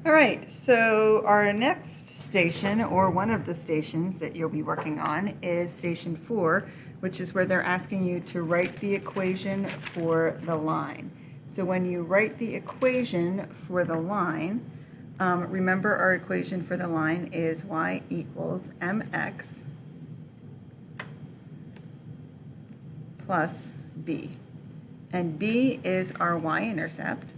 All right, so our next station, or one of the stations that you'll be working on, is station 4, which is where they're asking you to write the equation for the line. So when you write the equation for the line, remember our equation for the line is y equals mx plus b. And b is our y-intercept.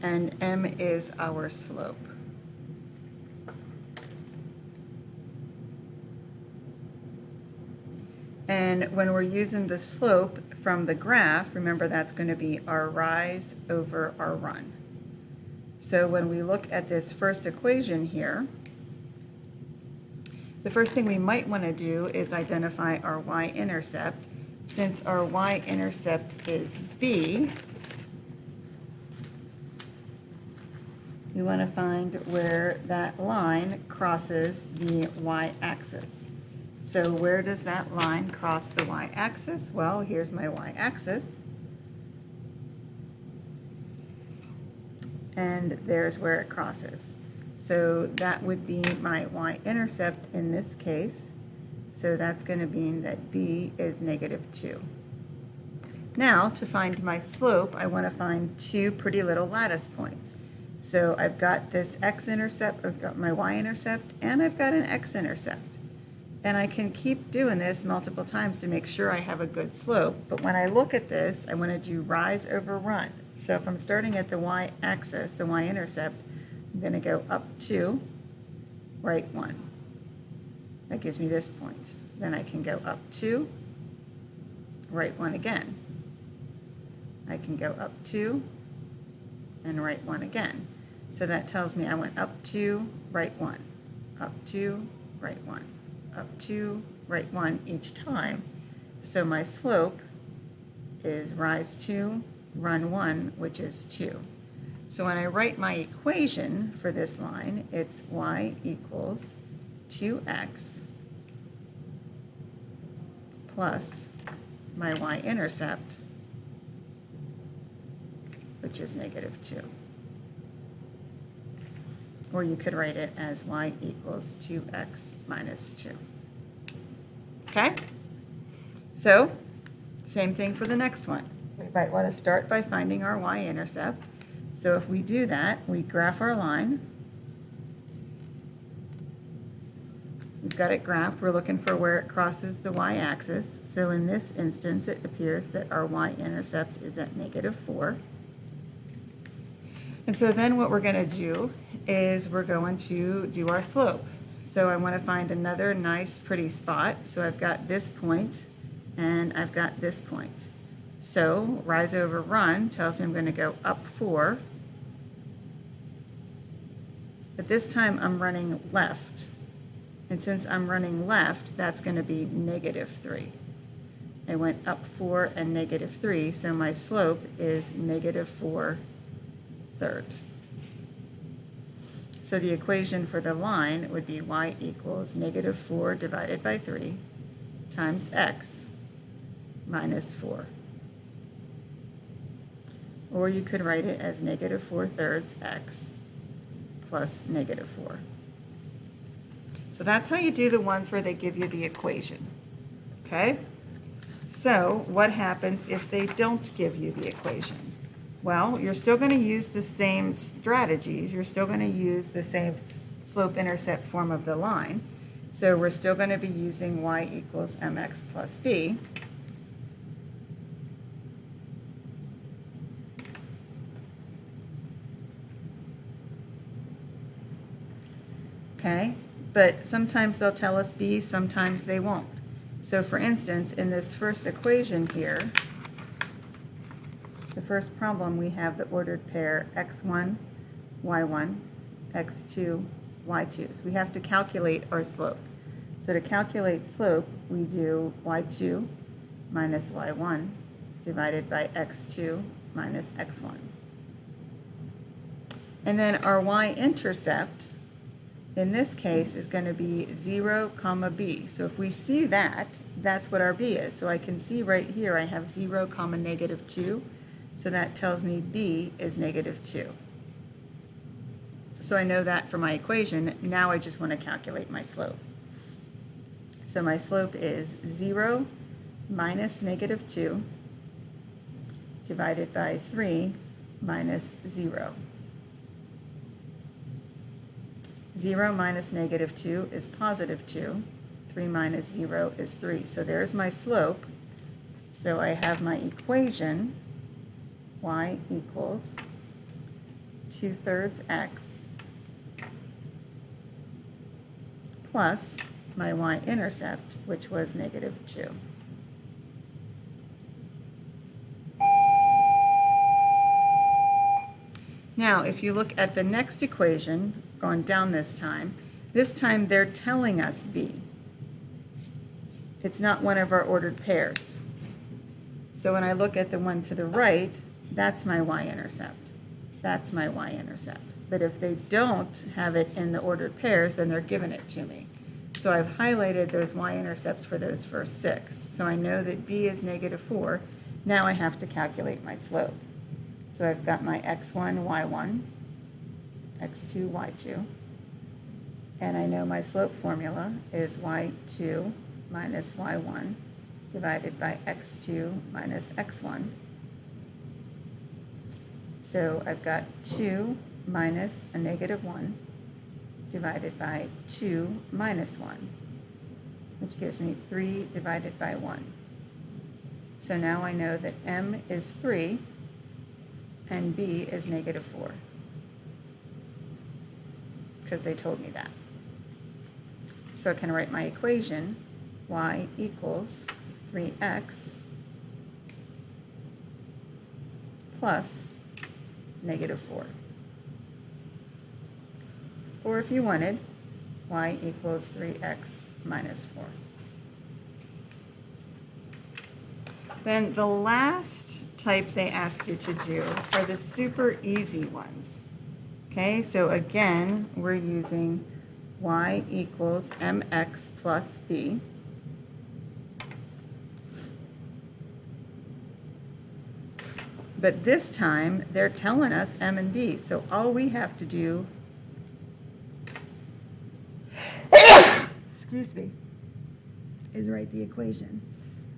And m is our slope. And when we're using the slope from the graph, remember that's going to be our rise over our run. So when we look at this first equation here, the first thing we might want to do is identify our y-intercept. Since our y-intercept is b, we want to find where that line crosses the y-axis. So where does that line cross the y-axis? Well, here's my y-axis. And there's where it crosses. So that would be my y-intercept in this case. So that's going to mean that b is -2. Now, to find my slope, I want to find two pretty little lattice points. So I've got this x-intercept, I've got my y-intercept, and I've got an x-intercept. And I can keep doing this multiple times to make sure I have a good slope. But when I look at this, I want to do rise over run. So if I'm starting at the y-axis, the y-intercept, I'm going to go up 2, right 1. That gives me this point. Then I can go up 2, right 1 again. I can go up 2, and right 1 again. So that tells me I went up 2, right 1, up 2, right 1, up 2, right 1 each time. So my slope is rise 2, run 1, which is 2. So when I write my equation for this line, it's y equals 2x plus my y-intercept, which is -2. Or you could write it as y equals 2x minus 2. Okay? So, same thing for the next one. We might want to start by finding our y-intercept. So if we do that, we graph our line. We've got it graphed. We're looking for where it crosses the y-axis. So in this instance, it appears that our y-intercept is at -4. And so then what we're going to do is we're going to do our slope. So I want to find another nice pretty spot. So I've got this point and I've got this point. So rise over run tells me I'm going to go up 4. But this time I'm running left. And since I'm running left, that's going to be -3. I went up 4 and -3, so my slope is -4 thirds. So the equation for the line would be y equals -4 divided by 3 times x minus 4. Or you could write it as -4 thirds x plus -4. So that's how you do the ones where they give you the equation. Okay? So what happens if they don't give you the equation? Well, you're still going to use the same strategies. You're still going to use the same slope-intercept form of the line. So we're still going to be using y equals mx plus b. Okay, but sometimes they'll tell us b, sometimes they won't. So for instance, in this first equation here, the first problem, we have the ordered pair x1, y1, x2, y2. So we have to calculate our slope. So to calculate slope, we do y2 minus y1 divided by x2 minus x1. And then our y-intercept in this case is going to be 0, comma b. So if we see that, that's what our b is. So I can see right here I have 0, comma negative 2. So that tells me b is negative 2. So I know that for my equation. Now I just want to calculate my slope. So my slope is 0 minus negative 2 divided by 3 minus 0. 0 minus negative 2 is positive 2. 3 minus 0 is 3. So there's my slope. So I have my equation, y equals 2/3 x plus my y-intercept, which was negative 2. Now, if you look at the next equation, going down this time they're telling us b. It's not one of our ordered pairs. So when I look at the one to the right, that's my y-intercept. That's my y-intercept. But if they don't have it in the ordered pairs, then they're giving it to me. So I've highlighted those y-intercepts for those first 6. So I know that b is negative 4. Now I have to calculate my slope. So I've got my x1, y1, x2, y2. And I know my slope formula is y2 minus y1 divided by x2 minus x1. So I've got 2 minus a negative 1 divided by 2 minus 1, which gives me 3 divided by 1. So now I know that m is 3 and b is negative 4, because they told me that. So I can write my equation, y equals 3x plus negative 4. Or if you wanted, y equals 3x minus 4. Then the last type they ask you to do are the super easy ones. Okay, so again, we're using y equals mx plus b. But this time, they're telling us m and b, so all we have to do, excuse me, is write the equation.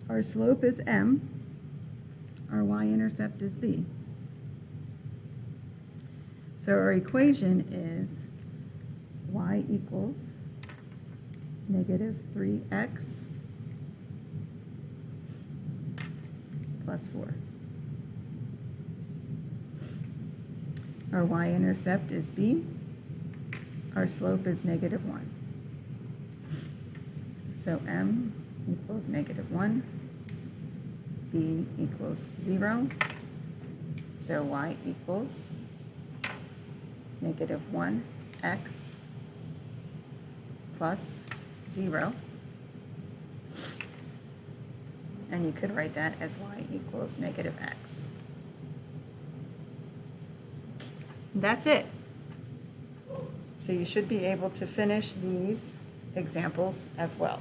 Our slope is m, our y-intercept is b. So our equation is y equals negative 3x plus 4. Our y-intercept is b. Our slope is negative 1. So m equals negative 1. B equals 0. So y equals negative 1x plus 0. And you could write that as y equals negative x. That's it. So you should be able to finish these examples as well.